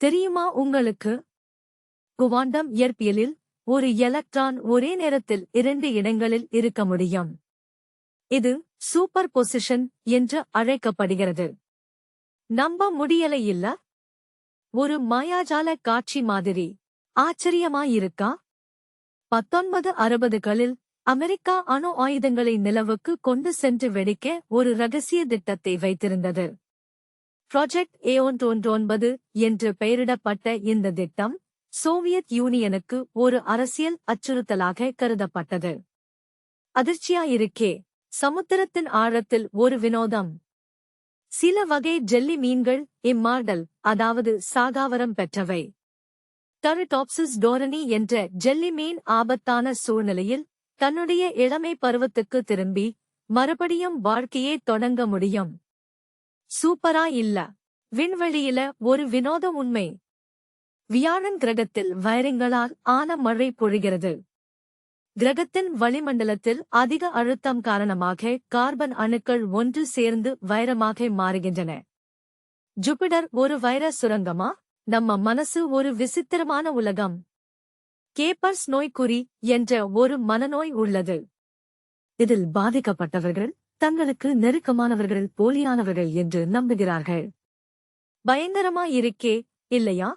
தெரியுமா உங்களுக்கு? குவாண்டம் இயற்பியலில் ஒரு எலக்ட்ரான் ஒரே நேரத்தில் 2 இடங்களில் இருக்க முடியும். இது சூப்பர் பொசிஷன் என்று அழைக்கப்படுகிறது. நம்ப முடியல இல்ல? ஒரு மாயாஜால காட்சி மாதிரி. ஆச்சரியமாயிருக்கா? 1960களில் அமெரிக்கா அணு ஆயுதங்களை நிலவுக்கு கொண்டு சென்று வெடிக்க ஒரு ரகசிய திட்டத்தை வைத்திருந்தது. ப்ராஜெக்ட் A119 என்று பெயரிடப்பட்ட இந்த திட்டம் சோவியத் யூனியனுக்கு ஒரு அரசியல் அச்சுறுத்தலாக கருதப்பட்டது. அதிர்ச்சியாயிருக்கே, சமுத்திரத்தின் ஆழத்தில் ஒரு வினோதம். சில வகை ஜெல்லி மீன்கள் இம்மாடல், அதாவது சாகாவரம் பெற்றவை. டரிடாப்சிஸ் டோரணி என்ற ஜெல்லி மீன் ஆபத்தான சூழ்நிலையில் தன்னுடைய இளமை பருவத்துக்கு திரும்பி மறுபடியும் வாழ்க்கையே தொடங்க முடியும். சூப்பரா இல்ல? விண்வெளியில ஒரு வினோத உண்மை. வியாழன் கிரகத்தில் வைரங்களால் ஆன மழை பொழிகிறது. கிரகத்தின் வளிமண்டலத்தில் அதிக அழுத்தம் காரணமாக கார்பன் அணுக்கள் ஒன்று சேர்ந்து வைரமாக மாறுகின்றன. ஜூபிடர் ஒரு வைர சுரங்கமா? நம்ம மனசு ஒரு விசித்திரமான உலகம். கேப்பர்ஸ் நோய்க்குறி என்ற ஒரு மனநோய் உள்ளது. இதில் பாதிக்கப்பட்டவர்கள் தங்களுக்கு நெருக்கமானவர்கள் போலியானவர்கள் என்று நம்புகிறார்கள். பயங்கரமாயிருக்கே, இல்லையா?